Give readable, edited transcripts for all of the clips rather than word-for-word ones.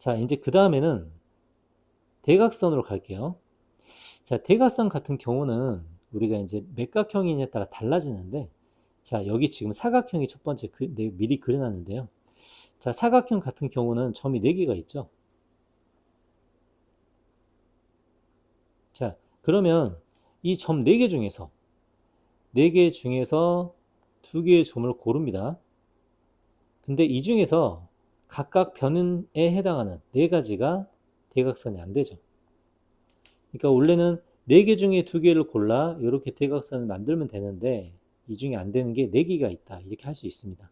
자, 이제 그 다음에는 대각선으로 갈게요. 자, 대각선 같은 경우는 우리가 이제 맥각형이냐에 따라 달라지는데, 자, 여기 지금 사각형이 첫 번째 미리 그려놨는데요. 자, 사각형 같은 경우는 점이 4개가 있죠. 자, 그러면 이 점 4개 중에서 4개 중에서 2개의 점을 고릅니다. 근데 이 중에서 각각 변에 해당하는 4가지가 대각선이 안 되죠. 그러니까 원래는 4개 중에 2개를 골라 이렇게 대각선을 만들면 되는데 이 중에 안 되는 게 4개가 있다. 이렇게 할 수 있습니다.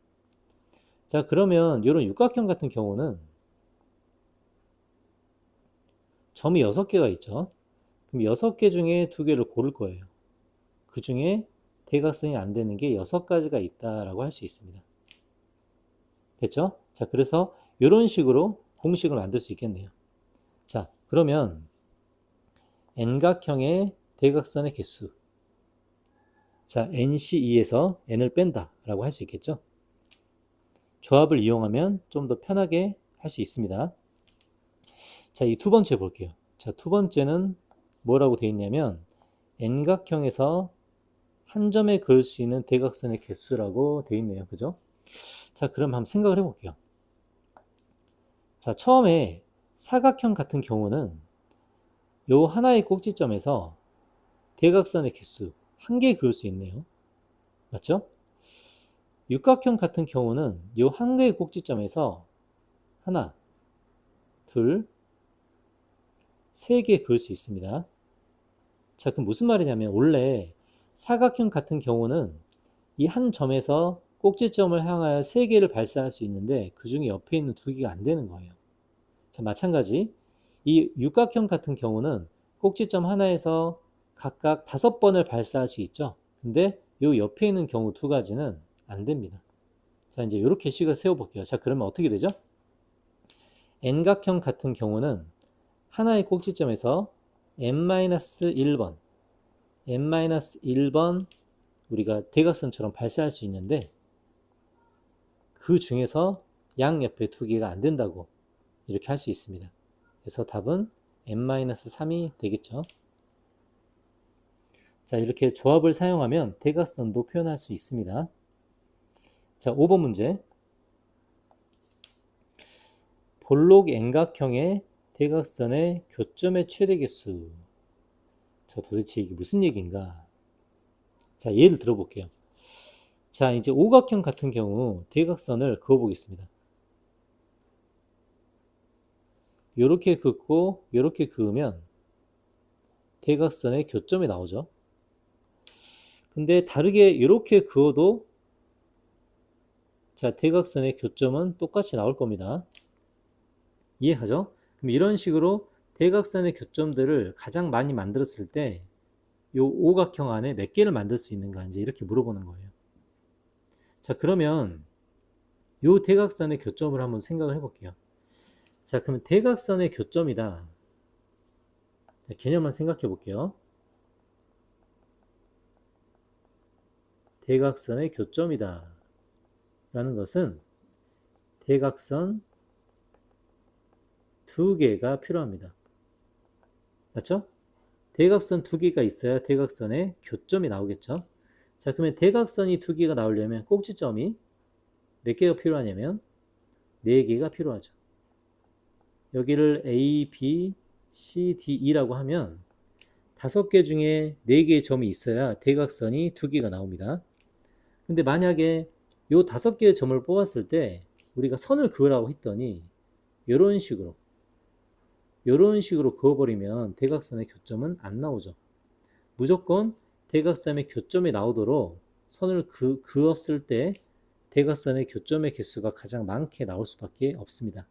자, 그러면 이런 육각형 같은 경우는 점이 6개가 있죠. 그럼 6개 중에 2개를 고를 거예요. 그 중에 대각선이 안 되는 게 6가지가 있다라고 할 수 있습니다. 됐죠? 자, 그래서 이런 식으로 공식을 만들 수 있겠네요. 자, 그러면 n각형의 대각선의 개수. 자, nc2에서 n을 뺀다 라고 할 수 있겠죠? 조합을 이용하면 좀 더 편하게 할 수 있습니다. 자, 이 두 번째 볼게요. 자, 두 번째는 뭐라고 되어 있냐면 n각형에서 한 점에 그을 수 있는 대각선의 개수라고 되어 있네요. 그죠? 자, 그럼 한번 생각을 해볼게요. 자, 처음에 사각형 같은 경우는 요 하나의 꼭지점에서 대각선의 개수 한 개 그을 수 있네요. 맞죠? 육각형 같은 경우는 요 한 개의 꼭지점에서 하나, 둘, 세 개 그을 수 있습니다. 자, 그럼 무슨 말이냐면 원래 사각형 같은 경우는 이 한 점에서 꼭지점을 향하여 세 개를 발사할 수 있는데 그 중에 옆에 있는 2개가 안 되는 거예요. 자, 마찬가지 이 육각형 같은 경우는 꼭지점 하나에서 각각 5번을 발사할 수 있죠. 근데 요 옆에 있는 경우 2가지는 안 됩니다. 자, 이제 이렇게 식을 세워볼게요. 자, 그러면 어떻게 되죠? n각형 같은 경우는 하나의 꼭지점에서 n-1번, n-1번 우리가 대각선처럼 발사할 수 있는데 그 중에서 양옆에 2개가 안 된다고 이렇게 할 수 있습니다. 그래서 답은 n-3이 되겠죠. 자, 이렇게 조합을 사용하면 대각선도 표현할 수 있습니다. 자, 5번 문제. 볼록 N각형의 대각선의 교점의 최대 개수. 자, 도대체 이게 무슨 얘기인가? 자, 예를 들어볼게요. 자, 이제 오각형 같은 경우 대각선을 그어보겠습니다. 요렇게 긋고 요렇게 그으면 대각선의 교점이 나오죠. 근데 다르게 이렇게 그어도 자, 대각선의 교점은 똑같이 나올 겁니다. 이해하죠? 그럼 이런 식으로 대각선의 교점들을 가장 많이 만들었을 때 요 오각형 안에 몇 개를 만들 수 있는가 이제 이렇게 물어보는 거예요. 자, 그러면 요 대각선의 교점을 한번 생각을 해볼게요. 자, 그러면 대각선의 교점이다. 자, 개념만 생각해 볼게요. 대각선의 교점이다 라는 것은 대각선 2개가 필요합니다. 맞죠? 대각선 2개가 있어야 대각선의 교점이 나오겠죠. 자, 그러면 대각선이 2개가 나오려면 꼭지점이 몇 개가 필요하냐면 4개가 필요하죠. 여기를 A, B, C, D, E라고 하면 5개 중에 4개의 점이 있어야 대각선이 2개가 나옵니다. 근데 만약에 요 5개의 점을 뽑았을 때 우리가 선을 그으라고 했더니 이런 식으로 그어버리면 대각선의 교점은 안 나오죠. 무조건 대각선의 교점이 나오도록 선을 그었을 때 대각선의 교점의 개수가 가장 많게 나올 수밖에 없습니다.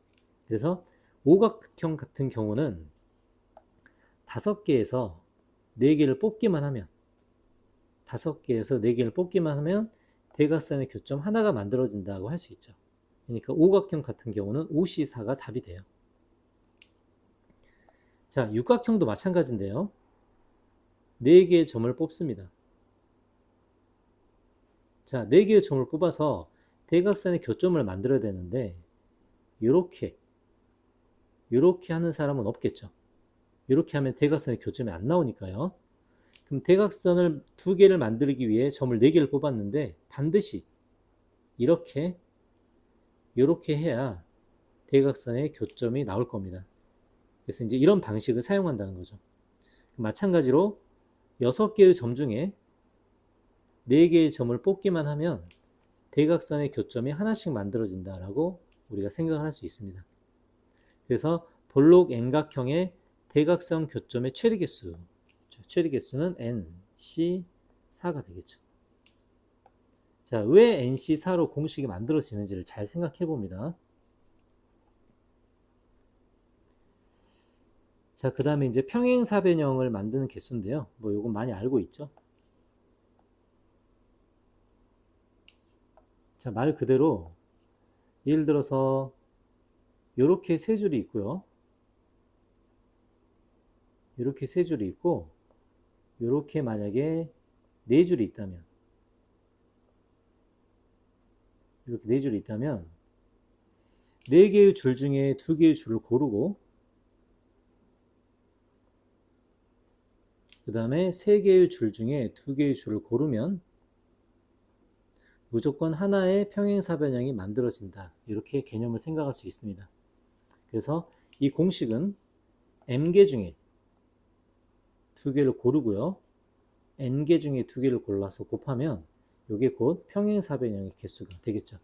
그래서 오각형 같은 경우는 5개에서 4개를 뽑기만 하면 5개에서 4개를 뽑기만 하면 대각선의 교점 하나가 만들어진다고 할 수 있죠. 그러니까 오각형 같은 경우는 OC4가 답이 돼요. 자, 육각형도 마찬가지인데요. 4개의 점을 뽑습니다. 자, 4개의 점을 뽑아서 대각선의 교점을 만들어야 되는데 이렇게 이렇게 하는 사람은 없겠죠. 이렇게 하면 대각선의 교점이 안 나오니까요. 그럼 대각선을 두 개를 만들기 위해 점을 네 개를 뽑았는데 반드시 이렇게 해야 대각선의 교점이 나올 겁니다. 그래서 이제 이런 방식을 사용한다는 거죠. 마찬가지로 6개의 점 중에 4개의 점을 뽑기만 하면 대각선의 교점이 하나씩 만들어진다라고 우리가 생각을 할 수 있습니다. 그래서 볼록 N각형의 대각선 교점의 최대 개수, 최대 개수는 NC4가 되겠죠. 자, 왜 NC4로 공식이 만들어지는지를 잘 생각해 봅니다. 자, 그 다음에 이제 평행사변형을 만드는 개수인데요. 뭐 요건 많이 알고 있죠. 자, 말 그대로 예를 들어서 이렇게 세 줄이 있고요. 이렇게 세 줄이 있고 이렇게 만약에 네 줄이 있다면 이렇게 네 줄이 있다면 네 개의 줄 중에 두 개의 줄을 고르고 그 다음에 세 개의 줄 중에 두 개의 줄을 고르면 무조건 하나의 평행사변형이 만들어진다. 이렇게 개념을 생각할 수 있습니다. 그래서 이 공식은 m개 중에 두 개를 고르고요. n개 중에 두 개를 골라서 곱하면 이게 곧 평행사변형의 개수가 되겠죠.